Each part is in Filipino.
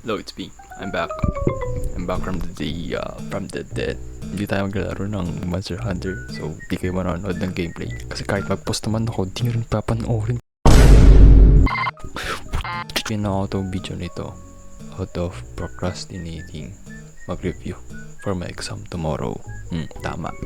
Hello, it's me. I'm back. I'm back from the dead. Hindi tayo maglalaro ng Monster Hunter, so di kayo manonood ng gameplay. Kasi kahit mag-post naman ako, di rin papanoorin. Pinawa ko itong video nito out of procrastinating mag-review for my exam tomorrow. Tama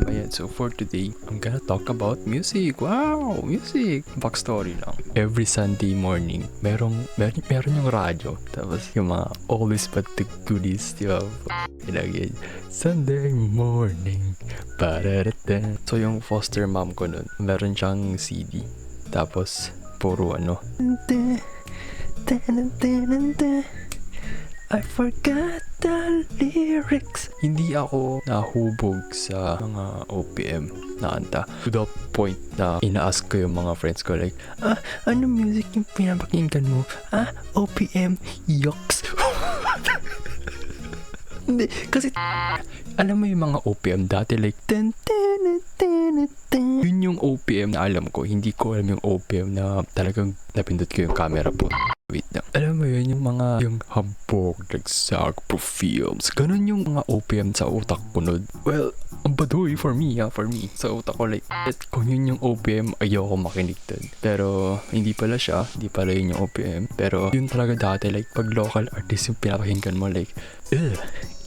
yan. So for today, I'm gonna talk about music. Wow! Music! Backstory lang. Every Sunday morning, meron yung radyo. Tapos yung mga oldies but the goodies, di ba? Ilagay, Sunday morning. Pararata. So yung foster mom ko nun, meron siyang CD. Tapos, puro ano. I forgot the lyrics. Hindi ako nahubog sa mga OPM na kanta. To the point na ina-ask ko yung mga friends ko like, ano music yung pinapakinggan mo? OPM, yucks. Hindi, kasi alam mo yung mga OPM dati like, yun yung OPM na alam ko. Hindi ko alam yung OPM na talagang napindot ko yung camera po. Wait na. Alam mo yun, yung mga yung hambog, nagsak, films. Ganun yung mga OPM sa utak ko nun. Well, ang baduy for me. Sa utak ko like, kung yun yung OPM, ayoko makinig dun. Pero, hindi pala siya. Hindi pala yun yung OPM. Pero, yun talaga dati, like, pag local artist yung pinapakinggan mo, like,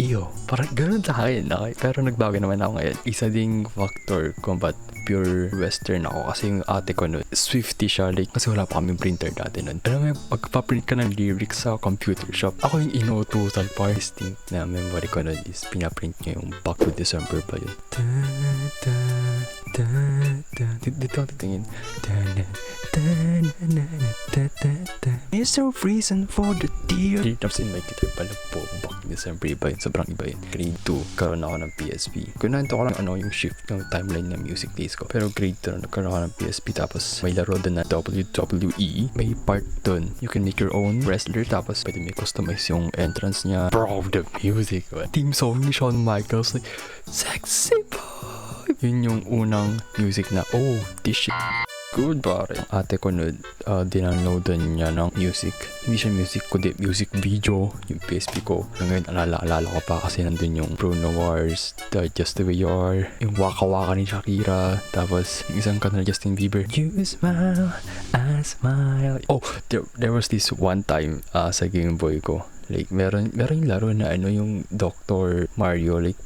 iyo. Parang ganun sa akin. Okay? Pero nagbago naman ako ngayon. Isa ding factor kung ba't pure western ako kasi yung ate ko nun, Swiftie siya, like, kasi wala pa kaming printer dati nun. Alam mo yung pagpaprint ka ng lyrics sa computer shop, ako yung inuutusan pa. Distinct na memory ko nun is pinaprint niya yung Back to December pa yun. Dito ako titingin. There's no reason for the tear. Tapos in my guitar pala po, Back to December iba yun. Sobrang iba yun. Grade 2, karoon ako ng PSP. Kunanto ko lang yung shift ng timeline ng music days ko. Pero grade 2, nagkaroon ako ng PSP. Tapos may laro din na WWE. May part dun. You can make your own wrestler. Tapos pwede may customize yung entrance niya. Bro, the music. Team song ni Shawn Michaels. Like, sexy boy. Yun yung unang music na, this shit good pare. Ate ko nun, dinanoadan niya ng music. Hindi siya music, kundi music video. Yung PSP ko. Ngayon, alala ko pa kasi nandun yung Bruno Mars, Just the Way You Are, yung Waka Waka ni Shakira, tapos yung isang kanta na Justin Bieber. You smile, I smile. There was this one time sa Game Boy ko. Like, meron yung laro na yung Dr. Mario, like,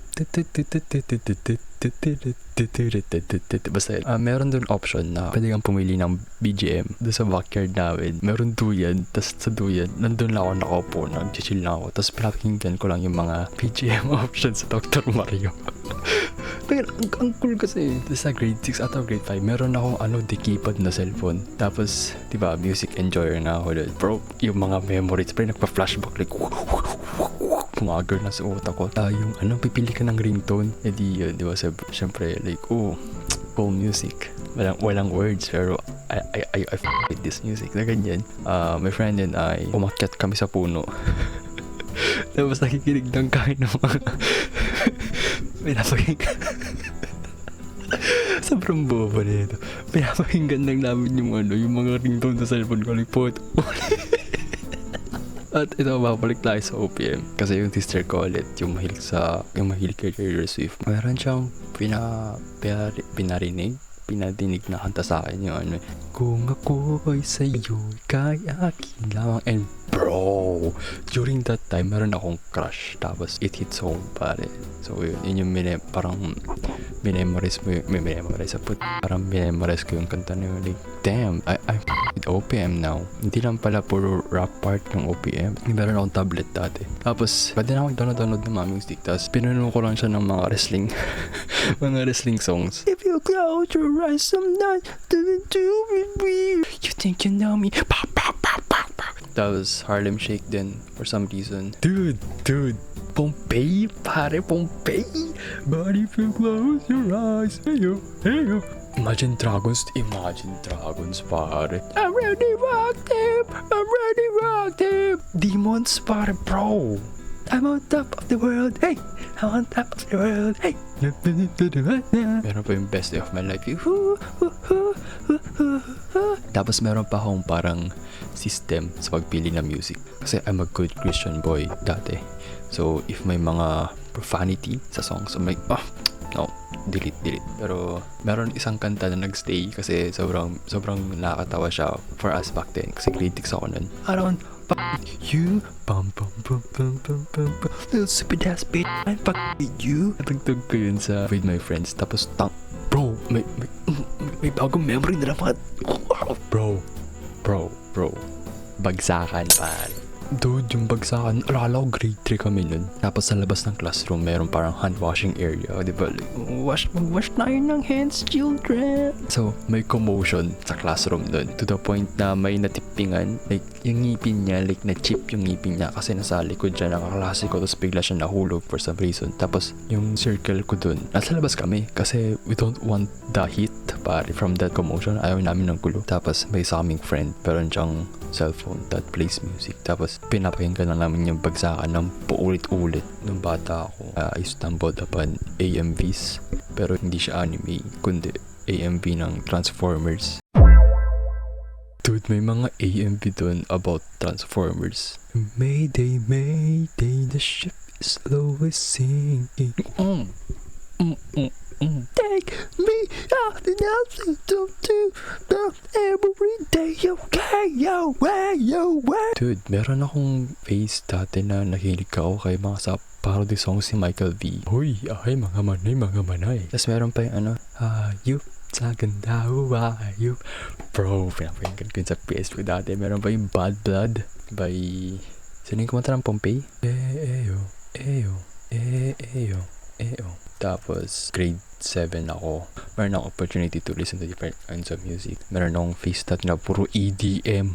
basta meron dun option na pwede kang pumili ng BGM doon sa backyard namin. Meron duyan, tas sa duyan nandun lang ako nakaupo, nag-chill lang ako, tas pinapakinggan ko lang yung mga BGM options sa Dr. Mario. Pero ang cool kasi sa grade 6 at grade 5 meron akong di keypad na cellphone. Tapos diba music enjoyer na ako doon. Bro, yung mga memories pa nagpa-flashback like pumagal na sa utak ko. Yung pipili ka ng ringtone. Di ba syempre like cool music. Walang words pero I with this music na ganyan. My friend and I umakyat kami sa puno. Tapos nakikinig ng kahit ng mga pinapakinggan. Sobrang boba nito. Pinapakinggan lang namin yung mga ringtone sa cellphone ko. Like, at ito, babalik tayo sa OPM. Kasi yung sister ko ulit, yung mahilig kay Taylor Swift. Meron siyang pinadinig na kanta sa akin yung kung ako'y sa'yo, kaya akin lamang. And bro, during that time, meron akong crush. Tapos it hits home, pare. So yun yung parang minemorize ko yung kanta na yun. Like, damn, I'm with OPM now. Hindi lang pala puro rap part ng OPM. Meron akong tablet dati. Tapos, pwede na akong download ng mga music. Tapos, pinuno ko lang siya ng mga wrestling mga wrestling songs. If you close your eyes some night, you think you know me. Tapos, Harlem Shake din for some reason. Dude, Pompeii, pare, Pompeii. But if you close your eyes, hey yo. Imagine Dragons, pare. I'm ready rock them. Demons, pare, bro. I'm on top of the world, hey. I'm on top of the world, hey. Meron pa yung best day of my life. Tapos meron pa akong parang system sa pagpili ng music. Kasi I'm a good Christian boy dati. So if may mga profanity sa songs, I'm like, no, delete. Pero meron isang kanta na nagstay kasi sobrang nakakatawa siya for us back then. Kasi grade 6 ako nun. I don't you bum little stupid ass bitch, I fuck you. Natugtog ko yun with my friends. Tapos bro, may bagong memory na naman. Bro, bagsakan pare. Dude, yung bagsakan, alala ko grade 3 kami nun. Tapos sa labas ng classroom, meron parang hand washing area. Diba? Like, mag-wash tayo ng hands, children. So, may commotion sa classroom nun. To the point na may natipingan. Like, yung ngipin niya, like, na-chip yung ngipin niya. Kasi nasa likod siya ng kaklase ko. Tapos bigla siya nahulog for some reason. Tapos, yung circle ko dun, nasa labas kami. Kasi we don't want the heat, pare, from that commotion. Ayaw namin ng gulo. Tapos, may isa kaming friend. Pero siyang cellphone that plays music. Tapos, pinapakinggan lang namin yung bagsakan ng paulit-ulit. Nung bata ako, I stumbled upon AMVs. Pero hindi siya anime, kundi AMV ng Transformers. Dude, may mga AMV dun about Transformers. Mayday, the ship is slowly sinking. Take me out the nothing to every day, okay, yo. Dude, meron akong phase dati na nakilig ako kay mga sa parody songs si Michael V. Hoy, ay, mga manay. Tapos meron pa yung hayop sa ganda, hayop. Bro, pinapakinggan ko yun sa PS2 dati. Meron pa yung Bad Blood by, sino yung kumanta ng Pompey? Eyo. Tapos, grade 7 ako. Meron akong opportunity to listen to different kinds of music. Meron akong face tat na puro EDM.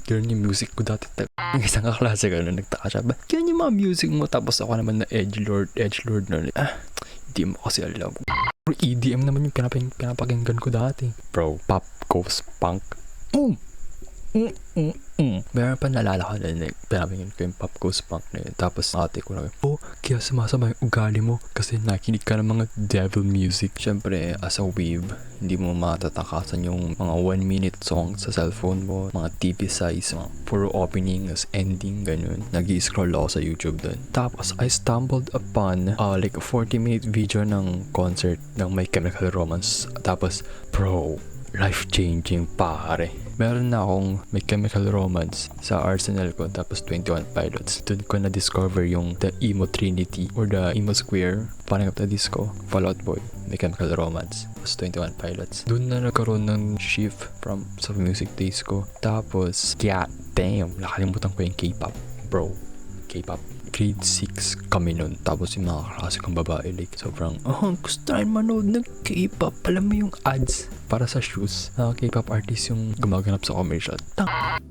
Ganyan yung music ko dati. Ang isang kaklase ko na nagtaka siya, ba't ganyan yung mga music mo? Tapos ako naman na edgelord na. Hindi mo kasi alam. EDM naman yung pinapakinggan ko dati. Bro, pop goes punk. Meron pa nalala ko na pinapingin ko yung Pop Goes Punk na yun. Tapos ate ko na kaya sumasama yung ugali mo kasi nakikinig ka ng mga devil music. Siyempre, as a weeb, hindi mo matatakasan yung mga 1-minute songs sa cellphone mo, mga TV size, mga puro opening, as ending, ganun. Nag-i-scroll ako sa YouTube dun. Tapos, I stumbled upon like a 40-minute video ng concert ng My Chemical Romance. Tapos, bro, life-changing pare. Meron na akong My Chemical Romance sa arsenal ko, tapos 21 Pilots. Doon ko na-discover yung the emo trinity or the emo square. Parang up the disco, Fall Out Boy, My Chemical Romance, tapos 21 Pilots. Doon na nagkaroon ng shift from sa music taste ko. Tapos, damn, nakalimutan ko yung K-pop. Bro, K-pop. Grade 6 kami nun. Tapos yung mga klase kong babae, like, sobrang, gusto tayo manood ng K-pop. Alam mo yung ads para sa shoes. K-pop artist yung gumaganap sa commercial.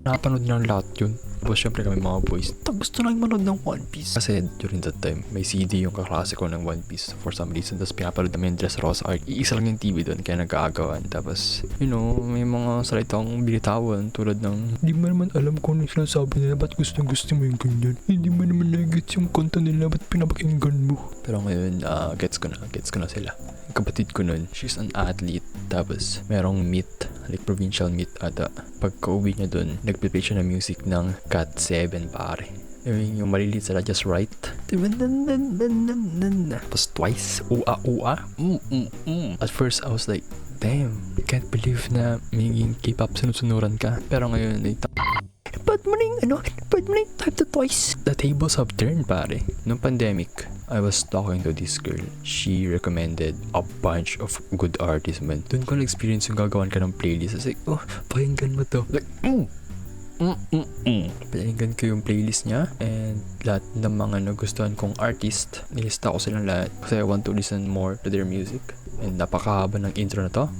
Napanood na lahat yun. Tapos syempre kami mga boys, gusto lang manood ng One Piece. Kasi during that time, may CD yung kaklase ko ng One Piece for some reason. Tapos pinapanood namin yung Dressrosa Arc. Iisa lang yung TV doon, kaya nag-aagawan. Tapos, may mga salitang binitawan tulad ng, hindi mo naman alam kung ano yung sinasabi nila, ba't gusto mo yung ganyan? Hindi mo naman nag-gets yung kanta nila, ba't pinapakinggan mo? Pero ngayon, gets ko na sila. Kapatid ko nun, she's an athlete. Tapos, merong meet, like provincial meet ata. Pagka-uwi niya dun, nagpe-play siya ng music ng Cat 7 pare. Yung maliliit sila, Just Right. Tapos twice, ua. At first, I was like, damn, can't believe na magiging K-pop sinusunuran ka. Pero ngayon, ba't mo na yung type to twice? The tables have turned, pare. Nung pandemic, I was talking to this girl. She recommended a bunch of good artists, man. Doon ko na-experience yung gagawan ka ng playlist. I was like, pakinggan mo to. Like, Pakinggan ko yung playlist niya. And lahat ng mga nagustuhan kong artist, nilista ko silang lahat. Kasi I want to listen more to their music. And napakahaba ng intro na to.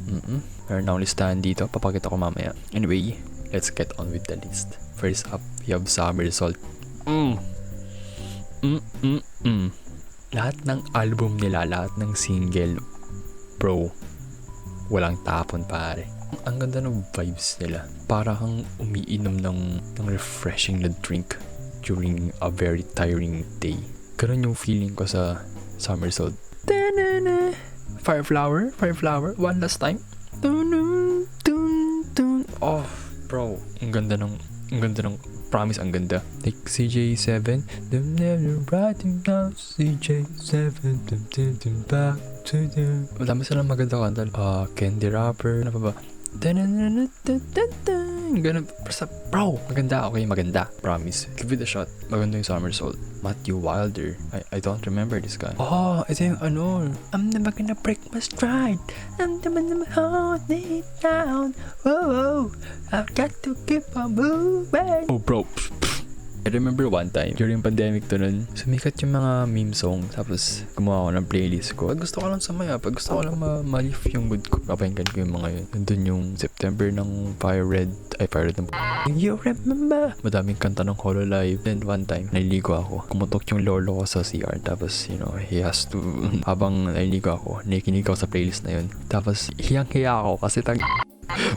Meron akong listahan dito. Papakita ko mamaya. Anyway, let's get on with the list. First up, we have Summer Salt. Lahat ng album nila, lahat ng single, bro, walang tapon pare. Ang ganda ng vibes nila. Para kang umiinom ng refreshing na drink during a very tiring day. Ganun yung feeling ko sa Somersault. Ta-na-na. Fire flower, one last time. Dun, dun, dun. Oh, bro, ang ganda ng promise, ang ganda. Like CJ7, them never writing down CJ7, them back to them. Madami silang maganda kanta. Candy Rapper, ano pa ba? Ganun, basta, bro, maganda, promise. Give it a shot. Maganda yung Somersault. Matthew Wilder, I don't remember this guy. Oh, ito yung ano, I'm never gonna break my stride, I'm never gonna hold it down, whoa, I've got to keep on moving. Oh bro, I remember one time, during pandemic to nun, sumikat yung mga meme song, tapos gumawa ako ng playlist ko. Pag gusto ko lang sumaya, pag gusto ko lang ma-lift yung mood ko, papahinggan ko yung mga yun. Nandun yung September ng Fire Red ng You Remember. Madaming kanta ng Hololive. Then one time, naliligo ako. Kumutok yung lolo ko sa CR, tapos, you know, he has to, habang naliligo ako, nakikinig ako sa playlist na yun. Tapos, hiyang-hiya ako kasi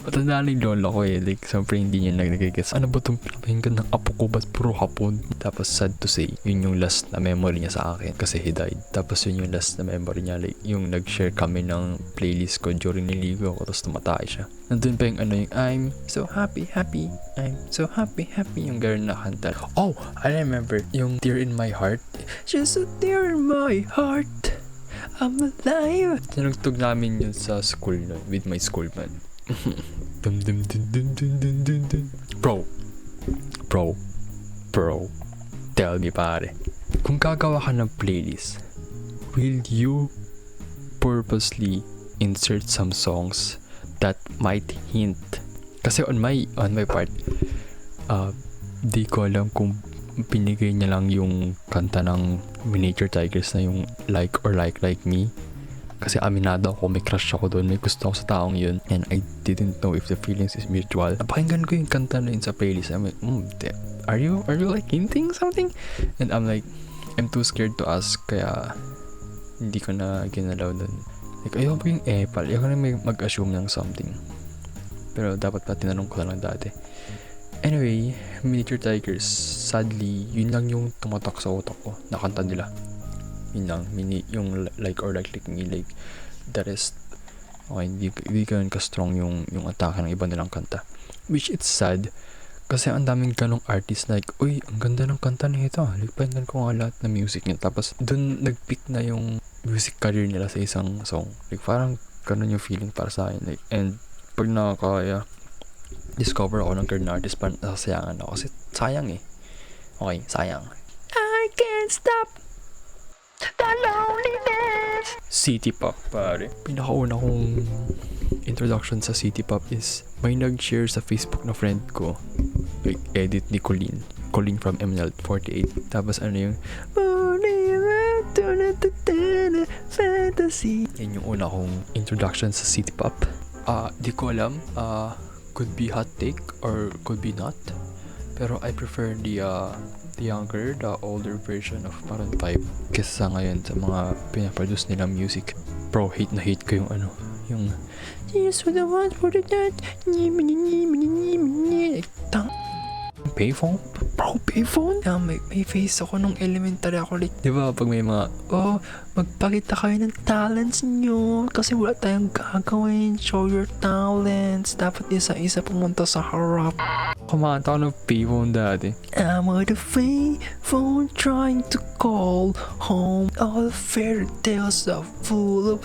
matanda na yung lolo ko eh. Like, siyempre hindi niya nag-guess. Ano ba itong pinapahinggan ng apo ko? Ba't puro hapon? Tapos, sad to say, yun yung last na memory niya sa akin kasi he died. Tapos, yun yung last na memory niya. Like, yung nag-share kami ng playlist ko during niligo ako. Tapos, tumatay siya. Nandun pa yung ano yung I'm so happy, I'm so happy, yung girl na kanta. Oh, I remember yung Tear in My Heart. Just a tear in my heart, I'm alive. Tinugtog namin yun sa school nun, with my school band. Dum dum dum dum dum dum dum dum. Bro, tell me pare, kung gagawa ka ng playlist, will you purposely insert some songs that might hint? Kasi on my part, di ko alam kung pinigay niya lang yung kanta ng Miniature Tigers na yung Like or Like Me. Kasi aminado ako, may crush ako doon, may gusto ako sa taong yun, and I didn't know if the feelings is mutual. Napakinggan ko yung kanta na yun sa playlist. I'm like, are you like hinting something? And I'm like, I'm too scared to ask, kaya hindi ko na ginalaw doon. Like, ayoko yung epal, ayoko na may mag-assume ng something. Pero dapat pa tinanong ko lang dati. Anyway, Miniature Tigers, sadly, yun lang yung tumatak sa utak ko, nakanta nila. Yun lang, yung Like or Like Me, like the rest, okay, hindi ganun ka-strong yung atake ng iba nilang kanta. Which it's sad, kasi ang daming ganong artist like, uy, ang ganda ng kanta nito, like, pakinggan ko nga lahat ng music niya. Tapos, dun nag-pick na yung music career nila sa isang song. Like, parang ganun yung feeling para sa akin. Like, and pag nakakaya, discover ako ng current artist, parang nasasayangan ako. Kasi sayang eh. Okay, sayang. I can't stop the loneliness. City Pop, pare. Pinakauna kong introduction sa City Pop is may nag-share sa Facebook na friend ko, like edit ni Colleen from MNL48. Tapos ano yung fantasy. Yan yung una kong introduction sa City Pop. Di ko alam, could be hot take or could be not, pero I prefer the older version of Maroon 5 kesa ngayon sa mga pinaproduce nilang music. Bro, hate ko yung yung Yes, for the ones for the night. Payphone? Bro, payphone? May face ako nung elementary ako. Like, di ba, pag may mga, magpakita kayo ng talents nyo kasi wala tayong gagawin. Show your talents. Dapat isa-isa pumunta sa harap. Kumanta ako ng payphone dati. I'm on the payphone trying to call home. All fairy tales are full of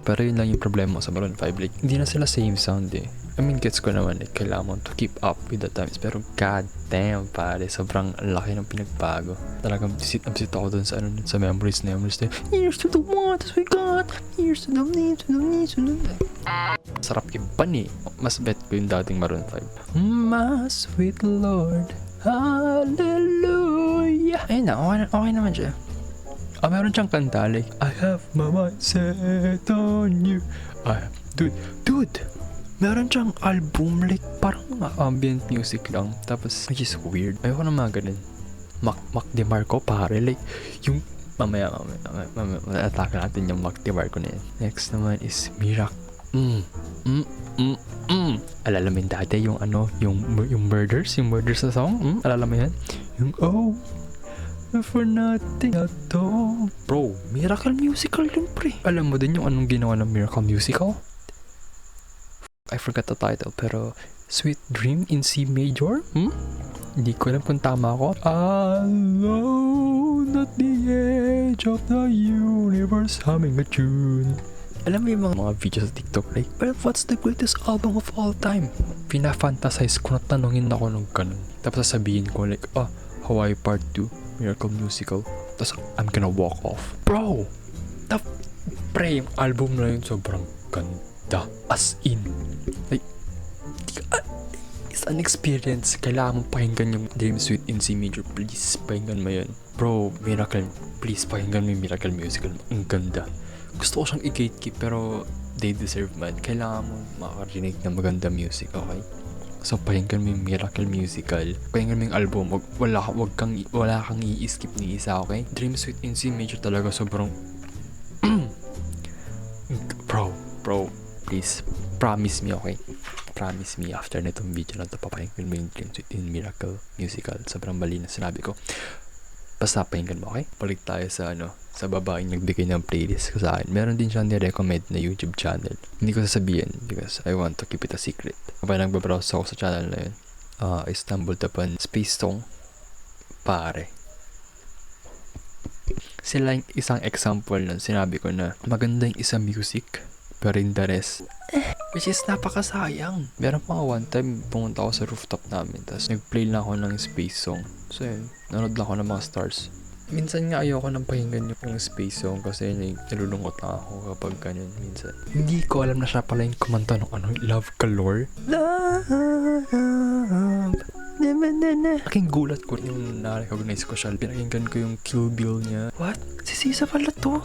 pero yun lang yung problema sa Maroon 5. Like, hindi na sila same sound eh. I mean, gets ko naman, like, kailangan mo to keep up with the times. Pero god damn, pare, sobrang laki ng pinagbago. Talagang visit ako dun sa memories na. Here's to the ones we got. Here's to the needs, to the needs, to the needs. Sarap iban eh. Mas bet ko yung dating Maroon 5. My sweet Lord, hallelujah. Ayun na, okay naman siya. Meron siyang kanta like, I have my mind set on you. Dude, meron siyang album like parang ambient music lang. Tapos, which is weird. Ayoko na mga ganun. Mac DeMarco pare. Like, yung mamaya, atake natin yung Mac DeMarco na yan. Next naman is Alala mo yun dati yung yung murders sa song? Alala mo yan? Yung for nothing at all. Bro, Miracle Musical din pre. Alam mo din yung anong ginawa ng Miracle Musical? I forgot the title pero Sweet Dream in C Major? Hindi ko alam kung tama ako. Alone at the edge of the universe humming a tune. Alam mo yung mga videos sa TikTok like, well, what's the greatest album of all time? Pina-fantasize ko na tanongin ako ng ganun. Tapos sasabihin ko like, Hawaii Part 2, Miracle Musical. Tapos I'm gonna walk off. Bro! Pre, yung album na yun sobrang ganda. As in. Like, it's an experience. Kailangan mo pakinggan yung Dream Suite in C Major. Please, pakinggan mo yun. Bro, Miracle, please pakinggan mo yung Miracle Musical. Ang ganda. Gusto ko siyang i-gatekeep pero they deserve man. Kailangan mo makarinig ng maganda music, okay? So, pakinggan mo yung Miracle Musical. Pakinggan mo yung album. Wala kang i-skip ni isa, okay? Dream Suite in C Major talaga sobrang... Bro, please, promise me, okay? Promise me after nitong video na ito, papakinggan mo yung Dream Suite in Miracle Musical. Sobrang mali na sinabi ko. Basta pakinggan mo, okay? Balik tayo sa sa babaeng nagbigay ng playlist ko sa akin. Meron din siyang ni-recommend na YouTube channel. Hindi ko sasabihin because I want to keep it a secret. Kapag nagbabrowse ako sa channel na yun, I stumbled upon Space Song. Pare. Sila yung isang example na sinabi ko na maganda yung isang music pero in the rest, which is napakasayang. Meron pa one time, pumunta ako sa rooftop namin tapos nag-play lang ako ng Space Song. So yun, nanood lang ako ng mga stars. Minsan nga ayoko nang pakinggan yung Space Song kasi nalulungkot lang ako kapag ganyan minsan. Hindi ko alam na siya pala yung kumanta ng Love Galore. Aking gulat ko yung na-recognize ko siya. Pinakinggan ko yung Kill Bill niya. What? Si Sisa pala to?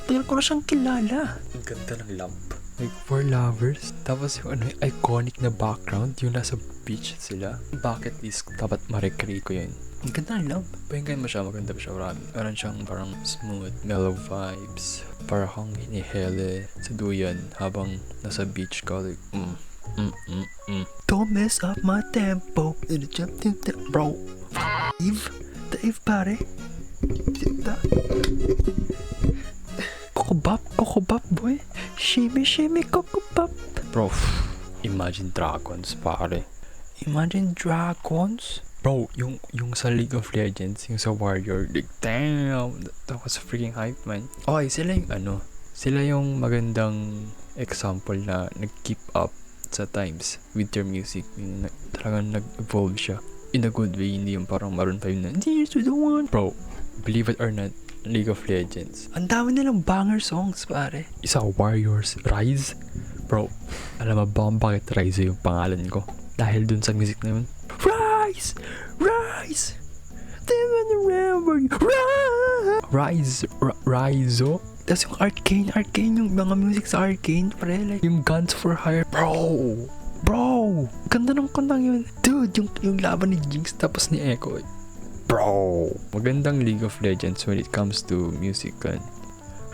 Matagal ko na siyang kilala. Ang ganda ng lamp. Like For Lovers. Tapos yung iconic na background, yung nasa beach sila. Bucket list, dapat ma-recreate ko yun. Ang ganda ng lamp. Pakinggan mo siya, maganda pa siya. Meron siyang parang smooth, mellow vibes. Parang kang hinihele sa duyan habang nasa beach ka. Like, Don't mess up my tempo. Bro. Dave pare. Coco Bop boy. Shimmy Coco Bop. Bro, Imagine Dragons pare. Imagine Dragons? Bro, yung sa League of Legends, yung sa Warrior, like, damn, that was freaking hype, man. Okay, sila yung magandang example na nag-keep up sa times with their music. Talagang nag-evolve siya. In a good way, hindi yung parang Maroon 5 na, here's to the one. Bro, believe it or not, League of Legends. Ang dami nilang banger songs, pare. Isa, Warriors, Rise. Bro, alam mo ba kung bakit Rise yung pangalan ko? Dahil dun sa music na yun, Rise! Rise! Tapos yung Arcane, yung mga music sa Arcane, pre, like, yung Guns for Hire, bro, ganda ng kantang yun. Dude, yung laban ni Jinx tapos ni Echo, bro, magandang League of Legends when it comes to music.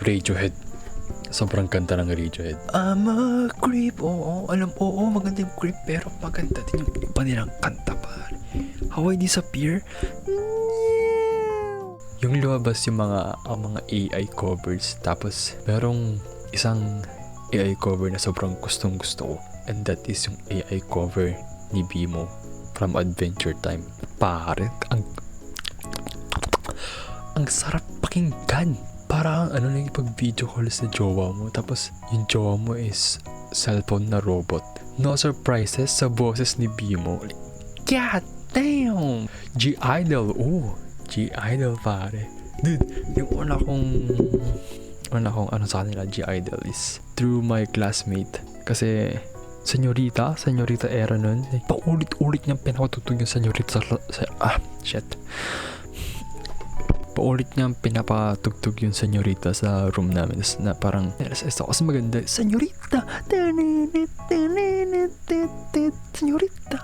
Radiohead, sobrang ganda ng Radiohead. I'm a creep, maganda yung creep, pero maganda din yung iba nilang kanta, pare. How I Disappear. Yung lumabas yung mga AI covers, tapos merong isang AI cover na sobrang gustong gusto ko, and that is yung AI cover ni Bimo from Adventure Time. Pare, ang sarap pakinggan. Parang lang yung pag video call sa jowa mo, tapos yung jowa mo is cellphone na robot. No surprises sa boses ni Bimo. God damn! G-Idol, G-Idol pare. Dude, yung una kong sa kanila G-Idol is through my classmate. Kasi senyorita era nun. Like, paulit-ulit niyang pinapatutug yung senyorita paulit niyang pinapatugtog yung senyorita sa room namin. Na parang LSS ako kasi maganda. Senyorita! Senyorita!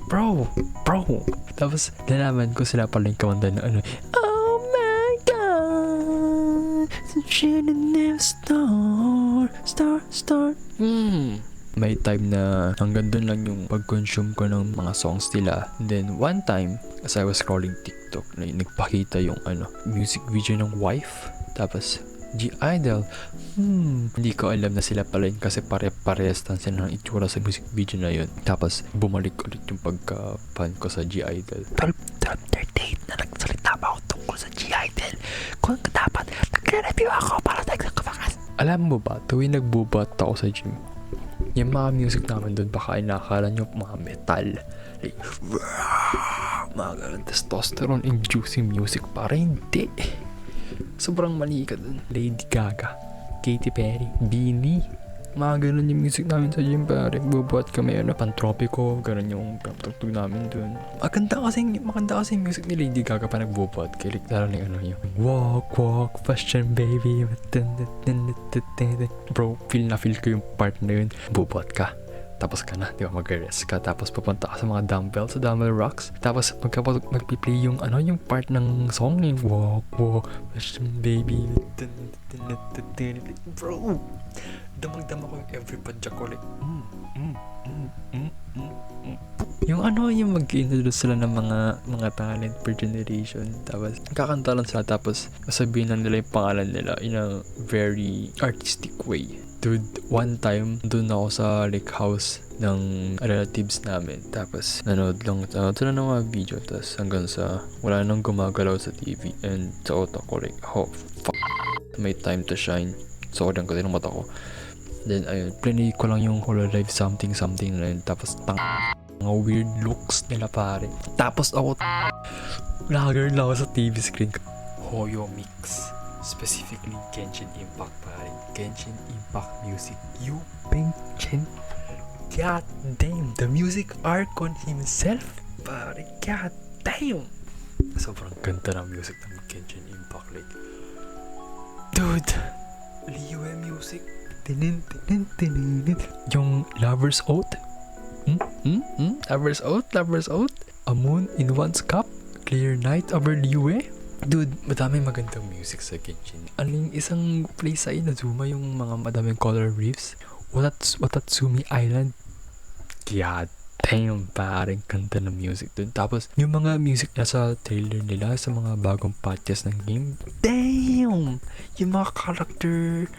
Bro! Tapos nalaman ko sila pala yung kamanda na oh my God! Star. May time na hanggang doon lang yung pag-consume ko ng mga songs nila. And then one time, as I was scrolling TikTok, nagpakita yung music video ng Wife. Tapos G-Idol. Hindi ko alam na sila pala yun kasi pare-parehas lang sila ng itsura sa music video na yun. Tapos bumalik ulit yung pagka-fan ko sa G-Idol. 12:38 na nagsalita ba ako tungkol sa G-Idol? Kung dapat nagre-review ako para nagkakabakas. Alam mo ba, tuwing nagbubat ako sa gym, yung mga music namin doon baka inakala nyo mga metal. Like, mga ganun testosterone-inducing music. Para hindi. Sobrang mali ka dun. Lady Gaga, Katy Perry, Beanie. Mga ganun yung music namin sa gym, pare. Bubuhat kami, Pantropiko. Ganun yung pagtugtog namin dun. Maganda kasi yung music ni Lady Gaga pa nagbubuhat. Kaya lalo na yung walk, walk, fashion baby. Bro, feel ko yung part na yun. Bubuhat ka. Tapos ka na, di ba, mag-rest ka. Tapos pupunta ka sa mga dumbbells, sa dumbbell rocks. Tapos magpiplay yung yung part ng song yung walk, walk, fashion baby. Bro, damag-dama ko yung every padya ko. Like, yung mag-introduce sila ng mga talent per generation. Tapos, kakanta lang sila. Tapos, sabihin lang nila yung pangalan nila in a very artistic way. Dude, one time, doon ako sa house ng relatives namin. Tapos, nanood lang ng mga video. Tapos, hanggang sa wala nang gumagalaw sa TV. And sa utak ko, may time to shine. So, ko din ng mata ko. Then, ayun, plinay ko lang yung Hololive something na yun. Tapos, mga weird looks nila, pare. Tapos, ako, lager lang ako sa TV screen. Hoyo Mix. Specifically, Genshin Impact, pare. Genshin Impact music. Yu Peng-chen. God damn. The music archon himself, pare. God damn. Sobrang ganda ng music ng Genshin Impact. Like, dude. Liyue music. Yung Lover's Oath. Lover's Oath. A Moon in One's Cup. Clear Night over Liyue. Dude, madaming magandang music sa Genshin. Aling isang place sa Inazuma yung mga madaming color reefs. Watatsumi Island. God damn, parang kanta ng music dun. Tapos, yung mga music na sa trailer nila sa mga bagong patches ng game. Damn! Yung mga character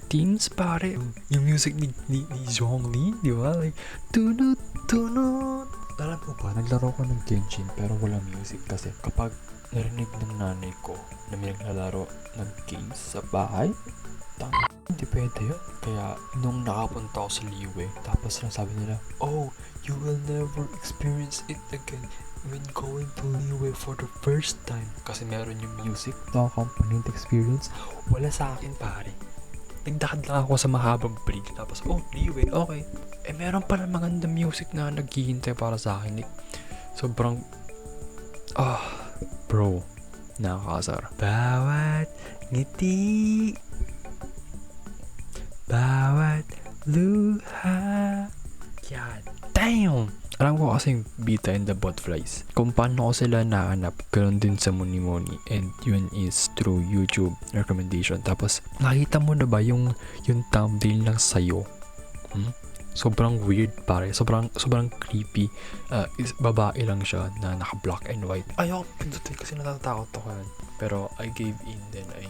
themes, pare. Yung music ni Zhongli, di ba? Like, tunut. Alam mo ba, naglaro ko ng Genshin pero wala music kasi kapag narinig ng nanay ko na may naglalaro ng games sa bahay, hindi pwede yun. Kaya nung nakapunta ako sa Liyue, tapos nasabi nila, oh, you will never experience it again when going to Liyue for the first time. Kasi meron yung music na accompanying experience. Wala sa akin, pare. Nagdakad lang ako sa mahabang bridge. Tapos, oh, Liyue, okay. Eh, meron pala magandang music na naghihintay para sa akin. Sobrang, bro, nakakasar. Bawat ngiti, bawat luha. God damn! Alam ko kasing Beta and the Butterflies. Kung paano ko sila nahanap, ganoon din sa Muni. And yun is through YouTube recommendation. Tapos, nakita mo na ba yung thumbnail ng sayo? Sobrang weird, pare. Sobrang creepy. Babae lang siya na naka-black and white. Ayoko pindutin kasi natatakot ako. Pero I gave in, then I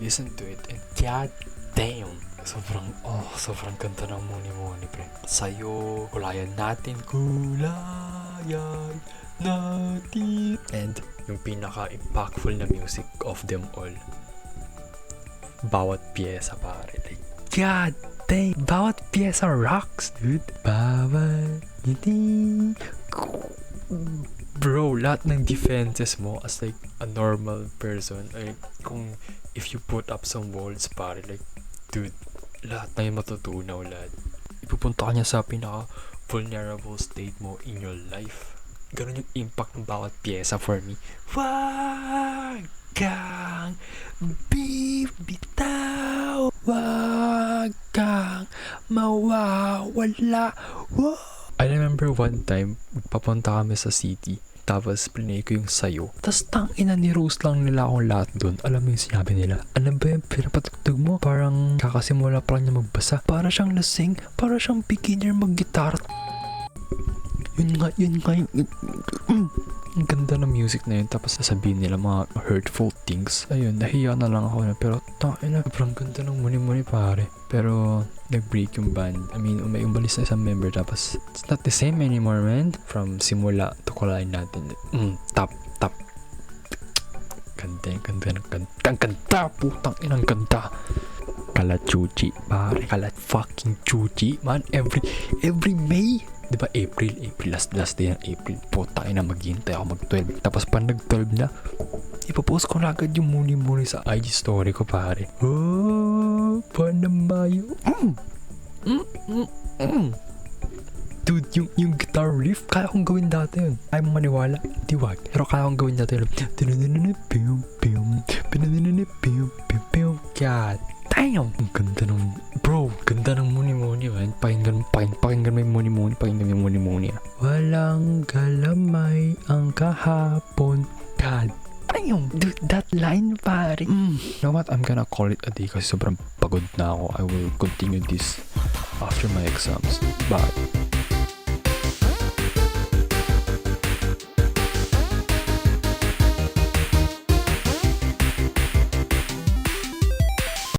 listened to it. And God damn! Sobrang ganda ng Muni, pre. Sayo, kulayan natin. And yung pinaka-impactful na music of them all. Bawat pyesa, pare. Like, God damn! Bawat pyesa rocks, dude. Bawat ngiti. Bro, lahat ng defenses mo as like a normal person. Like, if you put up some walls, pare, like, dude, lahat na yung matutunaw, lad. Ipupunta ka niya sa pinaka-vulnerable state mo in your life. Ganun yung impact ng bawat pyesa for me. Wag kang bibitaw. Wag kang mawawala. Wow. I remember one time, papunta kami sa city. Tapos plinay ko yung sayo. Tapos tangina ni Rose lang nila akong lahat doon. Alam mo yung sinabi nila? Ano ba yung pinapatugtog mo? Parang kakasimula pa lang niya magbasa. Para siyang lasing. Para siyang beginner mag-guitar. Yun nga yung ang ganda ng music na yun. Tapos sasabihin nila mga hurtful things. Ayun, nahiya na lang ako na. Pero tangina, sobrang ganda ng muni-muni pare. Pero nag-break yung band. I mean, umalis na isang member. Tapos it's not the same anymore, man. From simula to kulain natin. Top. Ganda. Putang inang ganda. Kalat chuchi, pare. Kalat fucking chuchi, man. Every May. Diba April, last day ng April. Puta na maghihintay ako mag-12. Tapos pag nag-12 na, ipapost ko na agad yung muni-muni sa IG story ko, pare. Oh, panambayo. Dude, yung guitar riff, kaya kong gawin dati yun. Kaya mong maniwala, diwag. Pero kaya kong gawin dati yun. God damn! Ang ganda ng, bro, ganda ng muni-muni, man. Pakinggan mo yung muni-muni. Walang galamay ang kahapon. God damn! Dude, that line, pare. You know what? I'm gonna call it a day kasi sobrang pagod na ako. I will continue this after my exams. Bye.